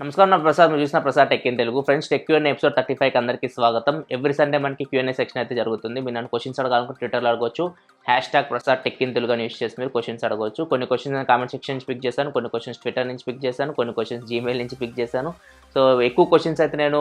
నమస్కారం. నా ప్రసాద్. మీరు చూసిన Prasad tech in Telugu. Friends, tech QnA episode 35కి అందరికీ స్వాగతం. ఎవ్రీ సండే మనకి క్యూఎన్ఏ సెక్షన్ అయితే జరుగుతుంది. మీరు నన్ను క్వశ్చన్స్ అడగాలనుకుంటే ట్విట్టర్లో అడగవచ్చు. ప్రసాద్ టెక్ ఇన్ తెలుగు అని యూస్ చేసి మీరు క్వశ్చన్స్ అడగవచ్చు. కొన్ని క్వశ్చన్స్ నేను కామెంట్ సెక్షన్ నుంచి పిక్ చేశాను, కొన్ని క్వశ్చన్స్ ట్విట్టర్ నుంచి పిక్ చేశాను, కొన్ని క్వశ్చన్స్ జీమెయిల్ నుంచి పిక్ చేశాను. సో ఎక్కువ క్వశ్చన్స్ అయితే నేను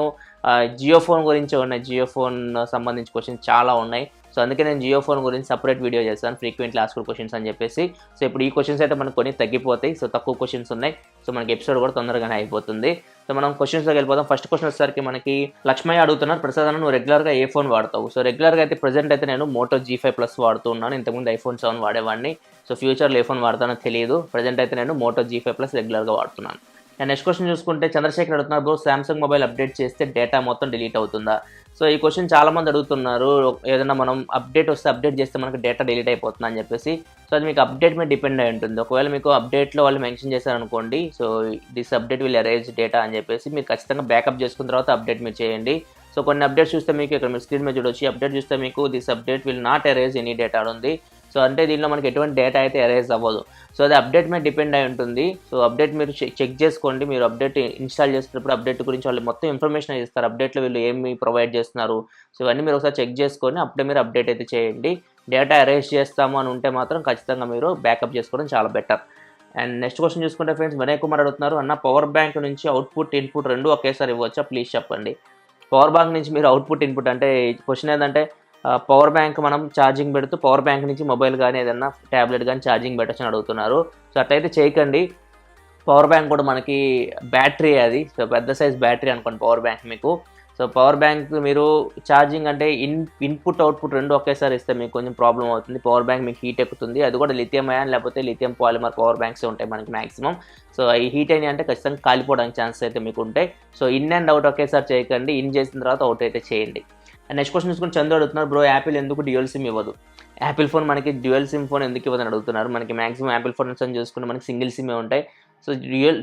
జియో ఫోన్ గురించి ఉన్నాయి. జియో ఫోన్ సంబంధించి క్వశ్చన్స్ చాలా ఉన్నాయి. సో అందుకే నేను జియో ఫోన్ గురించి సపరేట్ వీడియో చేస్తాను, ఫ్రీక్వెంట్లీ ఆస్క్డ్ క్వశ్చన్స్ అని చెప్పేసి. సో ఇప్పుడు ఈ క్వశ్చన్స్ అయితే మనకు కొన్ని తగ్గిపోతాయి. సో తక్కువ క్వశ్చన్స్ ఉన్నాయి. సో మనకి ఎపిసోడ్ కూడా తొందరగానే అయిపోతుంది. సో మనం క్వశ్చన్స్లోకి వెళ్ళిపోదాం. ఫస్ట్ క్వశ్చన్ వచ్చేసరికి మనకి లక్ష్మయ్య అడుగుతున్నారు, ప్రసాద్ నువ్వు రెగ్యులర్గా ఏ ఫోన్ వాడతావు? సో రెగ్యులర్గా అయితే ప్రెజెంట్ అయితే నేను మోటో G5 Plus వాడుతున్నాను. ఇంతకుముందు iPhone 7 వాడేవాడిని. సో ఫ్యూచర్లో ఏ ఫోన్ వాడతానో తెలియదు. ప్రెజెంట్ అయితే నేను మోటో G5 Plus రెగ్యులర్గా వాడుతున్నాను. అండ్ నెక్స్ట్ క్వశ్చన్ చూసుకుంటే చంద్రశేఖర్ అడుగుతున్నారు, బ్రో సామ్సంగ్ మొబైల్ అప్డేట్ చేస్తే డేటా మొత్తం డిలీట్ అవుతుందా? సో ఈ క్వశ్చన్ చాలామంది అడుగుతున్నారు. ఏదైనా మనం అప్డేట్ వస్తే అప్డేట్ చేస్తే మనకి డేటా డిలీట్ అయిపోతుందా అని చెప్పేసి. సో అది మీకు అప్డేట్ మీద డిపెండ్ అయి ఉంటుంది. ఒకవేళ మీకు అప్డేట్లో వాళ్ళు మెన్షన్ చేశారనుకోండి, so this update will erase data అని చెప్పేసి మీరు ఖచ్చితంగా బ్యాకప్ చేసుకున్న తర్వాత అప్డేట్ మీరు చేయండి. సో కొన్ని అప్డేట్స్ చూస్తే మీకు ఇక్కడ మీరు స్క్రీన్ మీద చూడొచ్చు. అప్డేట్ చూస్తే మీకు this update will not erase any data ఉంది. సో అంటే దీనిలో మనకి ఎటువంటి డేటా అయితే ఎరేజ్ అవ్వదు. సో అది అప్డేట్ మీద డిపెండ్ అయి ఉంటుంది. సో అప్డేట్ మీరు చెక్ చేసుకోండి. మీరు అప్డేట్ ఇన్స్టాల్ చేసేటప్పుడు అప్డేట్ గురించి వాళ్ళు మొత్తం ఇన్ఫర్మేషన్ ఇస్తారు. అప్డేట్లో వీళ్ళు ఏమి ప్రొవైడ్ చేస్తున్నారు, సో ఇవన్నీ మీరు ఒకసారి చెక్ చేసుకొని అప్పుడే మీరు అప్డేట్ అయితే చేయండి. డేటా ఎరేజ్ చేస్తాము అని ఉంటే మాత్రం ఖచ్చితంగా మీరు బ్యాకప్ చేసుకోవడం చాలా బెటర్. అండ్ నెక్స్ట్ క్వశ్చన్ చూసుకుంటే ఫ్రెండ్స్, వినయ్ కుమార్ అడుగుతున్నారు, అన్న పవర్ బ్యాంక్ నుంచి అవుట్పుట్ ఇన్పుట్ రెండు ఒకేసారి ఇవ్వచ్చా? ప్లీజ్ చెప్పండి. పవర్ బ్యాంక్ నుంచి మీరు అవుట్పుట్ ఇన్పుట్ అంటే క్వశ్చన్ ఏంటంటే పవర్ బ్యాంక్ మనం ఛార్జింగ్ పెడుతూ పవర్ బ్యాంక్ నుంచి మొబైల్ కానీ ఏదన్నా ట్యాబ్లెట్ కానీ ఛార్జింగ్ పెట్టచ్చు అని అడుగుతున్నారు. సో అట్లయితే చేయకండి. పవర్ బ్యాంక్ కూడా మనకి బ్యాటరీ అది, సో పెద్ద సైజ్ బ్యాటరీ అనుకోండి పవర్ బ్యాంక్ మీకు. సో పవర్ బ్యాంక్ మీరు ఛార్జింగ్ అంటే ఇన్పుట్ అవుట్పుట్ రెండు ఒకేసారి ఇస్తే మీకు కొంచెం ప్రాబ్లం అవుతుంది. పవర్ బ్యాంక్ మీకు హీట్ ఎక్కుతుంది. అది కూడా లిథియం అయాన్ లేకపోతే లిథియం పాలిమర్ పవర్ బ్యాంక్స్ ఉంటాయి మనకి మ్యాక్సిమం. సో ఈ హీట్ అయినా అంటే ఖచ్చితంగా కాలిపోవడానికి ఛాన్సెస్ అయితే మీకు ఉంటాయి. సో ఇన్ అండ్ అవుట్ ఒకేసారి చేయకండి. ఇన్ చేసిన తర్వాత అవుట్ అయితే చేయండి. అండ్ నెక్స్ట్ క్వశ్చన్ చూసుకుని చంద్ర అడుగుతున్నారు, బ్రో యాపిల్ ఎందుకు డ్యూయల్ సిమ్ ఇవ్వదు? యాపిల్ ఫోన్ మనకి డ్యూయల్ సిమ్ ఫోన్ ఎందుకు ఇవ్వదని అడుగుతున్నారు. మనకి మ్యాక్సిమం యాపిల్ ఫోన్స్ అని చూసుకుంటే మనకి సింగిల్ సిమ్మే ఉంటాయి. సో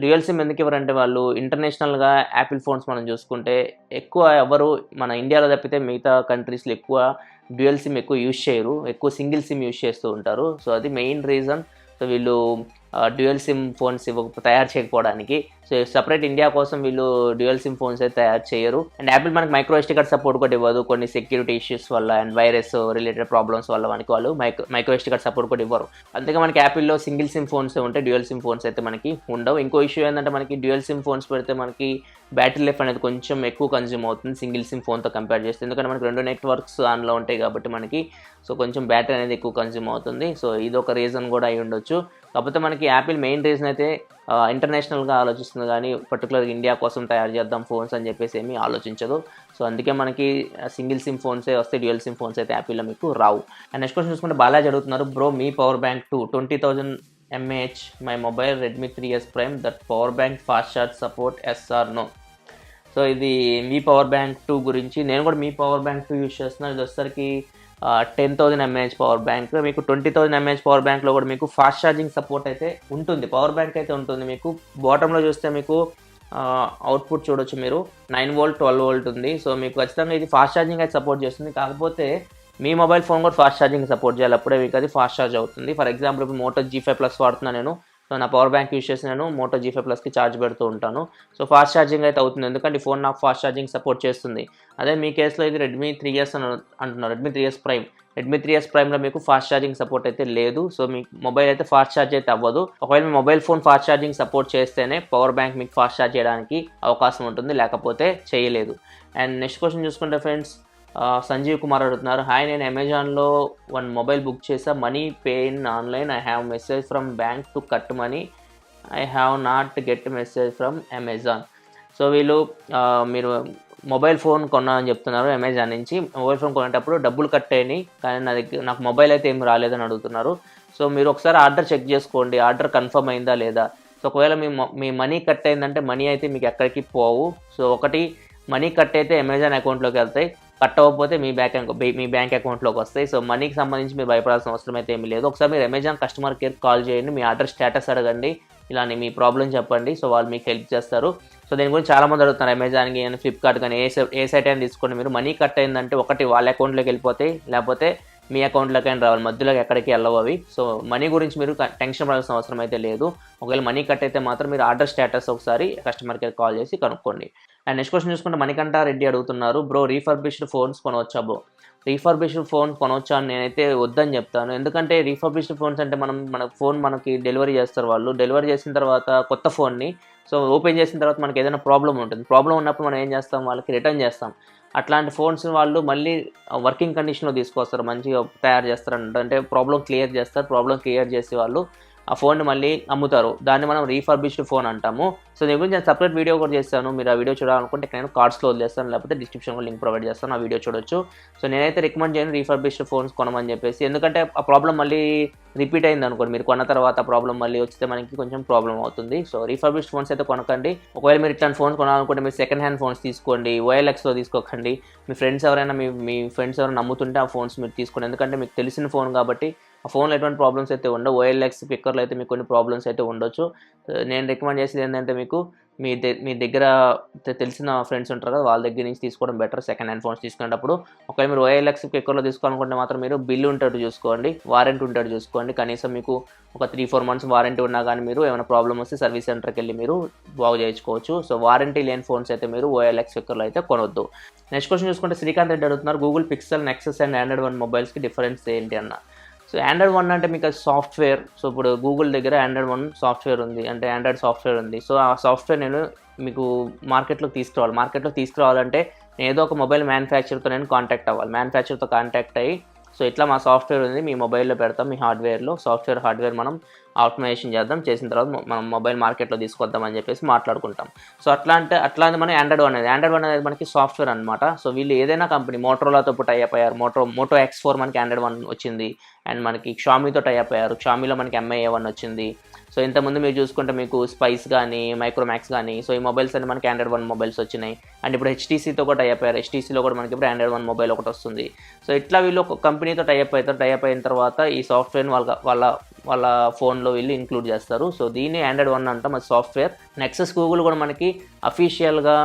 డ్యూయల్ సిమ్ ఎందుకు ఇవ్వరంటే వాళ్ళు ఇంటర్నేషనల్గా యాపిల్ ఫోన్స్ మనం చూసుకుంటే ఎక్కువ ఎవరు మన ఇండియాలో తప్పితే మిగతా కంట్రీస్లో ఎక్కువ డ్యూయల్ సిమ్ ఎక్కువ యూజ్ చేయరు. ఎక్కువ సింగిల్ సిమ్ యూజ్ చేస్తూ ఉంటారు. సో అది మెయిన్ రీజన్. సో వీళ్ళు డ్యూయల్ సిమ్ ఫోన్స్ తయారు చేయకపోవడానికి. సో సపరేట్ ఇండియా కోసం వీళ్ళు డ్యూయల్ సిమ్ ఫోన్స్ అయితే తయారు చేయరు. అండ్ యాపిల్ మనకి మైక్రో SD కార్డ్ సపోర్ట్ కూడా ఇవ్వదు కొన్ని సెక్యూరిటీ ఇష్యూస్ వల్ల అండ్ వైరస్ రిలేటెడ్ ప్రాబ్లమ్స్ వల్ల మనకి వాళ్ళు మైక్రో SD కార్డ్ సపోర్ట్ కూడా ఇవ్వరు. అందుకే మనకి యాపిల్లో సింగిల్ సిమ్ ఫోన్స్ ఉంటాయి, డ్యూయల్ సిమ్ ఫోన్స్ అయితే మనకి ఉండవు. ఇంకో ఇష్యూ ఏంటంటే మనకి డ్యూయల్ సిమ్ ఫోన్స్ పెడితే మనకి బ్యాటరీ లైఫ్ అనేది కొంచెం ఎక్కువ కన్జ్యూమ్ అవుతుంది సింగిల్ సిమ్ ఫోన్తో కంపేర్ చేస్తే. ఎందుకంటే మనకి రెండు నెట్వర్క్స్ ఆన్లో ఉంటాయి కాబట్టి మనకి సో కొంచెం బ్యాటరీ అనేది ఎక్కువ కన్జ్యూమ్ అవుతుంది. సో ఇది ఒక రీజన్ కూడా అయి ఉండొచ్చు. కాకపోతే మనకి యాపిల్ మెయిన్ రీజన్ అయితే ఇంటర్నేషనల్గా ఆలోచిస్తుంది కానీ పర్టికులర్గా ఇండియా కోసం తయారు చేద్దాం ఫోన్స్ అని చెప్పేసి ఏమీ ఆలోచించదు. సో అందుకే మనకి సింగిల్ సిమ్ ఫోన్సే వస్తే డ్యూయల్ సిమ్ ఫోన్స్ అయితే యాపిల్లో మీకు రావు. అండ్ నెక్స్ట్ క్వశ్చన్ చూసుకుంటే బాలాజీ అడుగుతున్నారు, బ్రో మీ power bank 20,000 mAh my mobile Redmi 3S Prime that power bank fast charge support yes or no? So ఇది మీ పవర్ బ్యాంక్ 2 గురించి. నేను కూడా మీ పవర్ బ్యాంక్ 2 యూజ్ చేస్తున్నాను. ఇది వచ్చేసరికి 10,000 mAh పవర్ బ్యాంక్. మీకు 20,000 mAh పవర్ బ్యాంక్లో కూడా మీకు ఫాస్ట్ ఛార్జింగ్ సపోర్ట్ అయితే ఉంటుంది. పవర్ బ్యాంక్ అయితే ఉంటుంది. మీకు బాటంలో చూస్తే మీకు అవుట్పుట్ చూడొచ్చు మీరు 9V 12V ఉంది. సో మీకు ఖచ్చితంగా ఇది ఫాస్ట్ ఛార్జింగ్ అయితే సపోర్ట్ చేస్తుంది. కాకపోతే మీ మొబైల్ ఫోన్ కూడా ఫాస్ట్ ఛార్జింగ్ సపోర్ట్ చేయాలి, అప్పుడే మీకు అది ఫాస్ట్ ఛార్జ్ అవుతుంది. ఫర్ ఎగ్జాంపుల్ ఇప్పుడు మోటో G5 Plus వాడుతున్నాను నేను. సో నా పవర్ బ్యాంక్ యూజ్ చేసి నేను మోటో G5 Plusకి ఛార్జ్ పెడుతూ ఉంటాను. సో ఫాస్ట్ ఛార్జింగ్ అయితే అవుతుంది, ఎందుకంటే ఈ ఫోన్ నాకు ఫాస్ట్ ఛార్జింగ్ సపోర్ట్ చేస్తుంది. అదే మీ కేసులో ఇది Redmi 3S అని అంటున్నారు, Redmi 3S Prime. Redmi 3S Primeలో మీకు ఫాస్ట్ ఛార్జింగ్ సపోర్ట్ అయితే లేదు. సో మీ మొబైల్ అయితే ఫాస్ట్ ఛార్జ్ అయితే అవ్వదు. ఒకవేళ మీ mobile phone fast charging support చేస్తేనే పవర్ బ్యాంక్ మీకు ఫాస్ట్ ఛార్జ్ చేయడానికి అవకాశం ఉంటుంది, లేకపోతే చేయలేదు. అండ్ నెక్స్ట్ క్వశ్చన్ చూసుకుంటే ఫ్రెండ్స్, సంజీవ్ కుమార్ అడుగుతున్నారు, హాయ్ నేను అమెజాన్లో వన్ మొబైల్ బుక్ చేసా, money pay in online, I have message from bank to cut money, I have not get message from Amazon. So వీళ్ళు మీరు మొబైల్ ఫోన్ కొన్నానని చెప్తున్నారు అమెజాన్ నుంచి. Mobile phone కొనేటప్పుడు డబ్బులు కట్ అయినాయి కానీ నాకు మొబైల్ అయితే ఏమి రాలేదని అడుగుతున్నారు. సో మీరు ఒకసారి ఆర్డర్ చెక్ చేసుకోండి, ఆర్డర్ కన్ఫర్మ్ అయిందా లేదా. సో ఒకవేళ మీ మనీ కట్ అయిందంటే మనీ అయితే మీకు ఎక్కడికి పోవు. సో ఒకటి మనీ కట్ అయితే అమెజాన్ అకౌంట్లోకి వెళ్తాయి, కట్ అవ్వకపోతే మీ బ్యాంక్ అకౌంట్లోకి వస్తాయి. సో మనీకి సంబంధించి మీరు భయపడాల్సిన అవసరం అయితే ఏమీ లేదు. ఒకసారి మీరు అమెజాన్ కస్టమర్ కేర్ కాల్ చేయండి, మీ ఆర్డర్ స్టేటస్ అడగండి, ఇలానే మీ ప్రాబ్లం చెప్పండి. సో వాళ్ళు మీకు హెల్ప్ చేస్తారు. సో దీని గురించి చాలామంది అడుగుతున్నారు, అమెజాన్ కానీ ఫ్లిప్కార్ట్ కానీ ఏ సైట్ అయినా తీసుకోండి. మీరు మనీ కట్ అయిందంటే ఒకటి వాళ్ళ అకౌంట్లోకి వెళ్ళిపోతాయి, లేకపోతే మీ అకౌంట్లోకైనా రావాలి, మధ్యలోకి ఎక్కడికి వెళ్ళవు అవి. సో మనీ గురించి మీరు టెన్షన్ పడాల్సిన అవసరం అయితే లేదు. ఒకవేళ మనీ కట్ అయితే మాత్రం మీరు ఆర్డర్ స్టేటస్ ఒకసారి కస్టమర్ కేర్ కాల్ చేసి కనుక్కోండి. అండ్ నెక్స్ట్ క్వశ్చన్ చూసుకుంటే మణికంఠ రెడ్డి అడుగుతున్నారు, బ్రో రీఫర్బిష్డ్ ఫోన్స్ కొనవచ్చా బ్రో? రీఫర్బిష్డ్ ఫోన్ కొనవచ్చా అని నేనైతే వద్దని చెప్తాను. ఎందుకంటే రీఫర్బిష్డ్ ఫోన్స్ అంటే మన ఫోన్ మనకి డెలివరీ చేస్తారు వాళ్ళు. డెలివరీ చేసిన తర్వాత కొత్త ఫోన్ని సో ఓపెన్ చేసిన తర్వాత మనకి ఏదైనా ప్రాబ్లం ఉంటుంది. ప్రాబ్లం ఉన్నప్పుడు మనం ఏం చేస్తాం, వాళ్ళకి రిటర్న్ చేస్తాం. అట్లాంటి ఫోన్స్ వాళ్ళు మళ్ళీ వర్కింగ్ కండిషన్లో తీసుకొస్తారు, మంచిగా తయారు చేస్తారు, అంటే ప్రాబ్లం క్లియర్ చేస్తారు. ప్రాబ్లం క్లియర్ చేసి వాళ్ళు ఆ ఫోన్ని మళ్ళీ అమ్ముతారు. దాన్ని మనం రీఫర్బిష్డ్ ఫోన్ అంటాము. సో దీని గురించి నేను సపరేట్ వీడియో కూడా చేస్తాను. మీరు ఆ వీడియో చూడాలనుకుంటే నేను కార్డ్స్లో వదిలేస్తాను, లేకపోతే డిస్క్రిప్షన్లో లింక్ ప్రొవైడ్ చేస్తాను, ఆ వీడియో చూడొచ్చు. సో నేనైతే రికమెండ్ చేయను రీఫర్బిష్డ్ ఫోన్స్ కొనమని చెప్పేసి. ఎందుకంటే ఆ ప్రాబ్లం మళ్ళీ రిపీట్ అయింది అనుకోండి, మీరు కొన్న తర్వాత ఆ ప్రాబ్లం మళ్ళీ వస్తే మనకి కొంచెం ప్రాబ్లం అవుతుంది. సో రీఫర్బిష్డ్ ఫోన్స్ అయితే కొనకండి. ఒకవేళ మీరు ఇట్లాంటి ఫోన్స్ కొనాలనుకుంటే మీరు సెకండ్ హ్యాండ్ ఫోన్స్ తీసుకోండి, OLXలో తీసుకోకండి. మీ ఫ్రెండ్స్ ఎవరైనా మీ ఫ్రెండ్స్ ఎవరైనా నమ్ముతుంటే ఆ ఫోన్స్ మీరు తీసుకోండి. ఎందుకంటే మీకు తెలిసిన ఫోన్ కాబట్టి ఆ ఫోన్లో ఎటువంటి ప్రాబ్లమ్స్ అయితే ఉండవు. OLX పిక్కర్లో అయితే మీకు కొన్ని ప్రాబ్లమ్స్ అయితే ఉండొచ్చు. నేను రికమెండ్ చేసేది ఏంటంటే మీకు మీ దగ్గర తెలిసిన ఫ్రెండ్స్ ఉంటారు కదా, వాళ్ళ దగ్గర నుంచి తీసుకోవడం బెటర్ సెకండ్ హ్యాండ్ ఫోన్స్ తీసుకునేటప్పుడు. ఒకవేళ మీరు OLX పిక్కర్లో తీసుకోవాలనుకుంటే మాత్రం మీరు బిల్ ఉంటాడు చూసుకోండి, వారంటీ ఉంటాడు చూసుకోండి. కనీసం మీకు ఒక 3-4 months వారంటీ ఉన్నా కానీ మీరు ఏమైనా ప్రాబ్లమ్ వస్తే సర్వీస్ సెంటర్కి వెళ్ళి మీరు బాగు చేయించుకోవచ్చు. సో వారంటీ లేని ఫోన్స్ అయితే మీరు OLX పిక్కర్లో అయితే కొనొద్దు. నెక్స్ట్ క్వశ్చన్ చూసుకుంటే శ్రీకాంత్ రెడ్డి అడుగుతున్నారు, Google pixel, Nexus and Android One మొబైల్స్కి డిఫరెన్స్ ఏంటి అన్న. సో Android One అంటే మీకు అది సాఫ్ట్వేర్. సో ఇప్పుడు గూగుల్ దగ్గర Android One సాఫ్ట్వేర్ ఉంది, అంటే ఆండ్రాయిడ్ సాఫ్ట్వేర్ ఉంది. సో ఆ సాఫ్ట్వేర్ నేను మీకు మార్కెట్లోకి తీసుకురావాలంటే నేను ఏదో ఒక మొబైల్ మ్యానుఫ్యాక్చర్తో నేను కాంటాక్ట్ అవ్వాలి. మ్యానుఫ్యాక్చర్తో కాంటాక్ట్ అయ్యి సో ఇట్లా మా సాఫ్ట్వేర్ ఉంది, మీ మొబైల్లో పెడతాం, మీ హార్డ్వేర్లో హార్డ్వేర్ మనం ఆప్టిమైజేషన్ చేద్దాం, చేసిన తర్వాత మనం మొబైల్ మార్కెట్లో తీసుకొద్దామని చెప్పేసి మాట్లాడుకుంటాం. సో అట్లాంటి మన Android One అనేది మనకి సాఫ్ట్వేర్ అనమాట. సో వీళ్ళు ఏదైనా కంపెనీ మోటరోలాతో టైఅప్ అయ్యారు, మోటో X4 మనకి Android One వచ్చింది. అండ్ మనకి Xiaomiతో టైఅప్ అయ్యారు, Xiaomiలో మనకి MI-A1 వచ్చింది. సో ఇంతకుముందు మీరు చూసుకుంటే మీకు స్పైస్ కానీ మైక్రోమాక్స్ కానీ సో ఈ మొబైల్స్ అన్ని మనకి Android One మొబైల్స్ వచ్చినాయి. అండ్ ఇప్పుడు HTCతో కూడా టైఅప్ అయ్యారు, HTCలో కూడా మనకి ఇప్పుడు Android One మొబైల్ ఒకటి వస్తుంది. సో ఇట్లా వీళ్ళు ఒక కంపెనీతో టైఅప్ అయిన తర్వాత ఈ సాఫ్ట్వేర్ని వాళ్ళ ఫోన్లో వీళ్ళు ఇంక్లూడ్ చేస్తారు. సో దీన్ని Android One అంటాం, అది సాఫ్ట్వేర్. నెక్సస్ గూగుల్ కూడా మనకి అఫీషియల్గా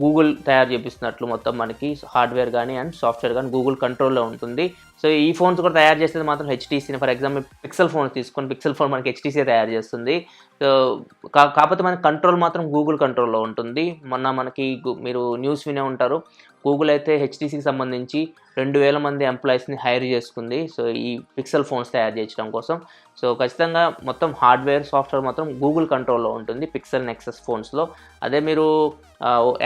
గూగుల్ తయారు చేపిస్తున్నట్లు మొత్తం మనకి హార్డ్వేర్ కానీ అండ్ సాఫ్ట్వేర్ కానీ గూగుల్ కంట్రోల్లో ఉంటుంది. సో ఈ ఫోన్స్ కూడా తయారు చేసేది మాత్రం HTCని. ఫర్ ఎగ్జాంపుల్ పిక్సెల్ ఫోన్స్ తీసుకొని, పిక్సెల్ ఫోన్ మనకి HTC తయారు చేస్తుంది. సో కాకపోతే మనకి కంట్రోల్ మాత్రం గూగుల్ కంట్రోల్లో ఉంటుంది. మొన్న మనకి మీరు న్యూస్ వినే ఉంటారు, గూగుల్ అయితే HTCకి సంబంధించి 2000 మంది ఎంప్లాయీస్ని హైర్ చేసుకుంది. సో ఈ పిక్సెల్ ఫోన్స్ తయారు చేయడం కోసం. సో ఖచ్చితంగా మొత్తం హార్డ్వేర్ సాఫ్ట్వేర్ మాత్రం గూగుల్ కంట్రోల్లో ఉంటుంది పిక్సెల్ నెక్సస్ ఫోన్స్లో. అదే మీరు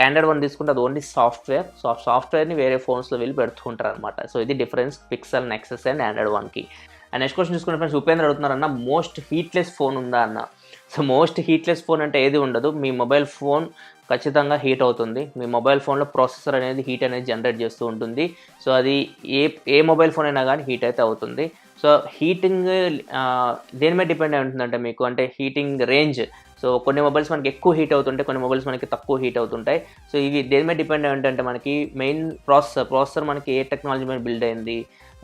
Android One తీసుకుంటే అది ఓన్లీ సాఫ్ట్వేర్ని వేరే ఫోన్స్లో వెళ్ళి పెడుతూ ఉంటారు అనమాట. సో ఇది difference pixel Nexus and Android Oneకి. అండ్ నెక్స్ట్ క్వశ్చన్ చూసుకునే ఫ్రెండ్స్, ఉపేంద్ర అడుగుతున్నారన్న, మోస్ట్ హీట్లెస్ ఫోన్ ఉందా అన్న. సో మోస్ట్ హీట్లెస్ ఫోన్ అంటే ఏది ఉండదు. మీ మొబైల్ ఫోన్ ఖచ్చితంగా హీట్ అవుతుంది. మీ మొబైల్ ఫోన్లో ప్రాసెసర్ అనేది హీట్ అనేది జనరేట్ చేస్తూ ఉంటుంది. సో అది ఏ మొబైల్ ఫోన్ అయినా కానీ హీట్ అయితే అవుతుంది. సో హీటింగ్ దేని మీద డిపెండ్ అయి ఉంటుందంటే మీకు, అంటే హీటింగ్ రేంజ్. సో కొన్ని మొబైల్స్ మనకి ఎక్కువ హీట్ అవుతుంటాయి, కొన్ని మొబైల్స్ మనకి తక్కువ హీట్ అవుతుంటాయి. సో ఇవి దేని మీద డిపెండ్ అయి ఉంటుందంటే మనకి మెయిన్ ప్రాసెసర్ మనకి ఏ టెక్నాలజీ మీద బిల్డ్ అయింది,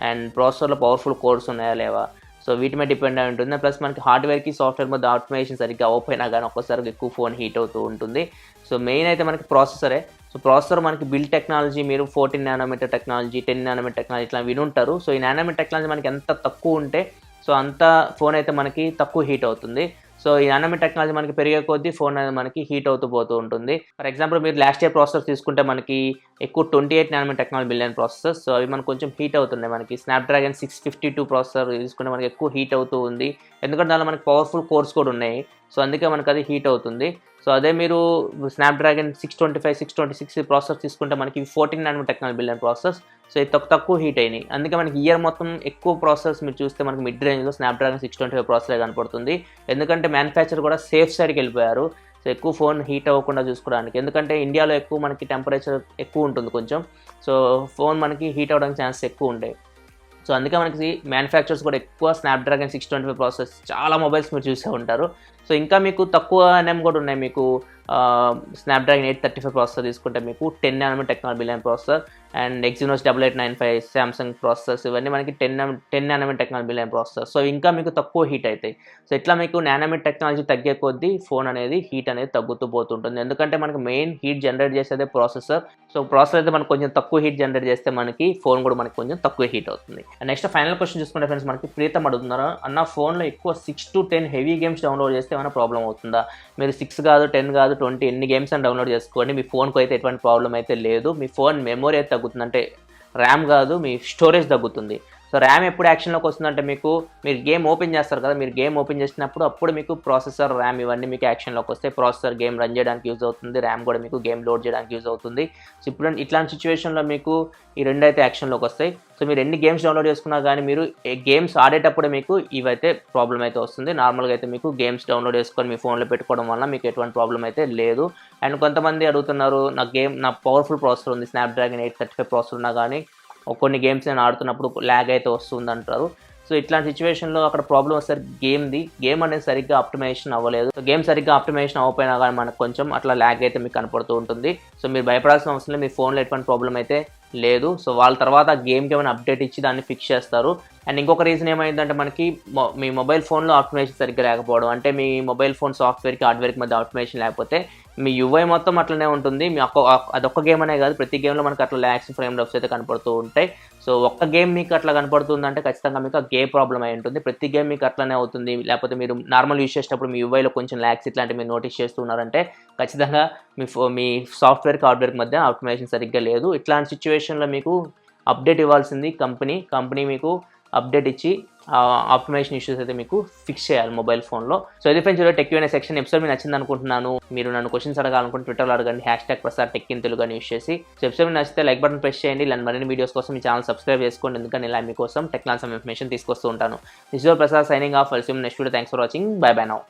అండ్ ప్రాసెసర్లో పవర్ఫుల్ కోర్స్ ఉన్నాయా లేవా, సో వీటి మీద డిపెండ్ అయి ఉంటుంది. ప్లస్ మనకి హార్డ్వేర్కి సాఫ్ట్వేర్ మధ్య ఆప్టిమైజేషన్ సరిగ్గా అవ్వకపోయినా కానీ ఒక్కసారి ఎక్కువ ఫోన్ హీట్ అవుతూ ఉంటుంది. సో మెయిన్ అయితే మనకి ప్రాసెసరే. సో ప్రాసెసర్ మనకి బిల్డ్ టెక్నాలజీ మీరు 14 nm టెక్నాలజీ, 10 nm టెక్నాలజీ ఇట్లా వినుంటారు. సో ఈ నానోమీటర్ టెక్నాలజీ మనకి ఎంత తక్కువ ఉంటే సో అంత ఫోన్ అయితే మనకి తక్కువ హీట్ అవుతుంది. సో ఈ నానోమీటర్ టెక్నాలజీ మనకి పెరిగే కొద్దీ ఫోన్ అనేది మనకి హీట్ అవుతూ పోతూ ఉంటుంది. ఫర్ ఎగ్జాంపుల్ మీరు లాస్ట్ ఇయర్ ప్రాసెసర్ తీసుకుంటే మనకి ఎక్కువ 28 nm టెక్నాలజీ బిల్డ్ అయిన ప్రాసెసర్స్. సో అవి మనకు కొంచెం హీట్ అవుతున్నాయి. మనకి స్నాప్డ్రాగన్ 652 ప్రాసెసర్ తీసుకుంటే మనకి ఎక్కువ హీట్ అవుతూ ఉంది, ఎందుకంటే దానిలో మనకి పవర్ఫుల్ కోర్స్ కూడా ఉన్నాయి. సో అందుకే మనకి అది హీట్ అవుతుంది. సో అదే మీరు స్నాప్డ్రాగన్ 625, 626 ప్రాసెసర్ తీసుకుంటే మనకి 14 nm టెక్నాలజీ బిల్డ్ అయిన ప్రాసెసర్స్. సో ఇది తక్కువ హీట్ అయినాయి. అందుకే మనకి ఇయర్ మొత్తం ఎక్కువ ప్రాసెసర్స్ మీరు చూస్తే మనకి మిడ్ రేంజ్లో స్నాప్డ్రాగన్ 625 ప్రాసెసర్ కనపడుతుంది. ఎందుకంటే మ్యానుఫ్యాక్చర్ కూడా సేఫ్ సైడ్కి వెళ్ళిపోయారు. సో ఎక్కువ ఫోన్ హీట్ అవ్వకుండా చూసుకోవడానికి, ఎందుకంటే ఇండియాలో ఎక్కువ మనకి టెంపరేచర్ ఎక్కువ ఉంటుంది కొంచెం. సో ఫోన్ మనకి హీట్ అవ్వడానికి ఛాన్సెస్ ఎక్కువ ఉంటాయి. సో అందుకే మనకి మ్యానుఫ్యాక్చర్స్ కూడా ఎక్కువ స్నాప్డ్రాగన్ 625 ప్రాసెస్ చాలా మొబైల్స్ మీరు చూసే ఉంటారు. సో ఇంకా మీకు తక్కువ NM కూడా ఉన్నాయి. మీకు స్నాప్డ్రాగన్ 835 ప్రాసెసర్ తీసుకుంటే మీకు 10 nm technology line processor and Exynos 8895 Samsung processors ఇవన్నీ మనకి 10 nm technology line processor. So ఇంకా మీకు తక్కువ హీట్ అవుతాయి. సో ఇట్లా మీకు నానోమీటర్ టెక్నాలజీ తగ్గే కొద్దీ ఫోన్ అనేది హీట్ అనేది తగ్గుతూ పోతుంటుంది. ఎందుకంటే మనకి మెయిన్ హీట్ జనరేట్ చేసేదే ప్రాసెసర్. సో ప్రాసెసర్ అయితే మనకు కొంచెం తక్కువ హీట్ జనరేట్ చేస్తే మనకి ఫోన్ కూడా మనకి కొంచెం తక్కువ హీట్ అవుతుంది. నెక్స్ట్ ఫైనల్ క్వశ్చన్ చూసుకుంటే ఫ్రెండ్స్, మనకి ప్రీతం అడుగుతున్నారు, అన్న ఫోన్లో ఎక్కువ 6 to 10 హెవీ గేమ్స్ డౌన్లోడ్ చేస్తే ఏమైనా ప్రాబ్లం అవుతుందా? మీరు 6 కాదు 10 కాదు 20 ఎన్ని గేమ్స్ అని డౌన్లోడ్ చేసుకోండి, మీ ఫోన్కి అయితే ఎటువంటి ప్రాబ్లం అయితే లేదు. మీ ఫోన్ మెమొరీ అయితే తగ్గుతుంది, అంటే ర్యామ్ కాదు మీ స్టోరేజ్ తగ్గుతుంది. సో ర్యామ్ ఎప్పుడు యాక్షన్లోకి వస్తుందంటే మీరు గేమ్ ఓపెన్ చేస్తారు కదా, మీరు గేమ్ ఓపెన్ చేసినప్పుడు అప్పుడు మీకు ప్రాసెసర్ ర్యామ్ ఇవన్నీ మీకు యాక్షన్లోకి వస్తాయి. ప్రాసెసర్ గేమ్ రన్ చేయడానికి యూజ్ అవుతుంది, ర్యామ్ కూడా మీకు గేమ్ లోడ్ చేయడానికి యూజ్ అవుతుంది. సో ఇప్పుడు ఇట్లాంటి సిచ్యువేషన్లో మీకు ఈ రెండు అయితే యాక్షన్లోకి వస్తాయి. సో మీరు ఎన్ని గేమ్స్ డౌన్లోడ్ చేసుకున్నా కానీ మీరు గేమ్స్ ఆడేటప్పుడు మీకు ఇవైతే ప్రాబ్లం అయితే వస్తుంది. నార్మల్గా అయితే మీకు గేమ్స్ డౌన్లోడ్ చేసుకొని మీ ఫోన్లో పెట్టుకోవడం వల్ల మీకు ఎటువంటి ప్రాబ్లం అయితే లేదు. అండ్ కొంతమంది అడుగుతున్నారు, నా పవర్ఫుల్ ప్రాసెసర్ ఉంది, స్నాప్డ్రాగన్ 835 ప్రాసెసర్ ఉన్నా కానీ కొన్ని గేమ్స్ నేను ఆడుతున్నప్పుడు ల్యాగ్ అయితే వస్తుంది అంటారు. సో ఇట్లాంటి సిచ్యువేషన్లో అక్కడ ప్రాబ్లం వస్తారు గేమ్ అనేది సరిగ్గా ఆప్టిమైజేషన్ అవ్వలేదు. సో గేమ్ సరిగ్గా ఆప్టిమైజేషన్ అవ్వకపోయినా కానీ మనకు కొంచెం అట్లా ల్యాగ్ అయితే మీకు కనపడుతూ ఉంటుంది. సో మీరు భయపడాల్సిన అవసరం లేదు, మీ ఫోన్లో ఎటువంటి ప్రాబ్లం అయితే లేదు. సో వాళ్ళ తర్వాత గేమ్కి ఏమైనా అప్డేట్ ఇచ్చి దాన్ని ఫిక్స్ చేస్తారు. అండ్ ఇంకొక రీజన్ ఏమైందంటే మనకి మీ మొబైల్ ఫోన్లో ఆప్టిమైజేషన్ సరిగ్గా లేకపోవడం, అంటే మీ మొబైల్ ఫోన్ సాఫ్ట్వేర్కి హార్డ్వేర్కి మధ్య ఆప్టిమైజేషన్ లేకపోతే మీ UI మొత్తం అట్లనే ఉంటుంది. మీ అదొక్క గేమ్ అనే కాదు, ప్రతి గేమ్లో మనకు అట్లా ల్యాగ్స్ ఫ్రేమ్ డ్రాప్స్ అయితే కనపడుతూ ఉంటాయి. సో ఒక్క గేమ్ మీకు అట్లా కనపడుతుందంటే ఖచ్చితంగా మీకు ఆ గేమ్ ప్రాబ్లం అయి ఉంటుంది. ప్రతి గేమ్ మీకు అట్లనే అవుతుంది. లేకపోతే మీరు నార్మల్ యూస్ చేసేటప్పుడు మీ UIలో కొంచెం ల్యాగ్స్ ఇట్లాంటివి మీరు నోటీస్ చేస్తున్నారంటే ఖచ్చితంగా మీ సాఫ్ట్వేర్కి హార్డ్వేర్కి మధ్య ఆప్టిమైజేషన్ సరిగ్గా లేదు. ఇట్లాంటి సిచ్యువేషన్లో మీకు అప్డేట్ ఇవ్వాల్సింది కంపెనీ మీకు అప్డేట్ ఇచ్చి ఆప్టిమైజేషన్ ఇష్యూస్ అయితే మీకు ఫిక్స్ చేయాలి మొబైల్ ఫోన్లో. సో ఇది friends tech Q&A section episode మీకు నచ్చింది అనుకుంటున్నాను. మీరు నన్ను క్వశ్చన్స్ అడగాలనుకుంటే ట్విట్టర్లో అడగండి, #PrasarTechInTelugu యూస్ చేసి. సో ఎపిసోడ్ మీకు నచ్చితే లైక్ బటన్ ప్రెస్ చేయండి. ఇలాంటి మరిన్ని వీడియోస్ కోసం మీ ఛానల్ సబ్స్క్రైబ్ చేసుకోండి, ఎందుకంటే ఇలా మీకోసం టెక్నాలజీ ఇన్ఫర్మేషన్ తీసుకొస్తూ ఉంటాను. This is your Prasad signing off. Next video. Thanks for watching. By by now.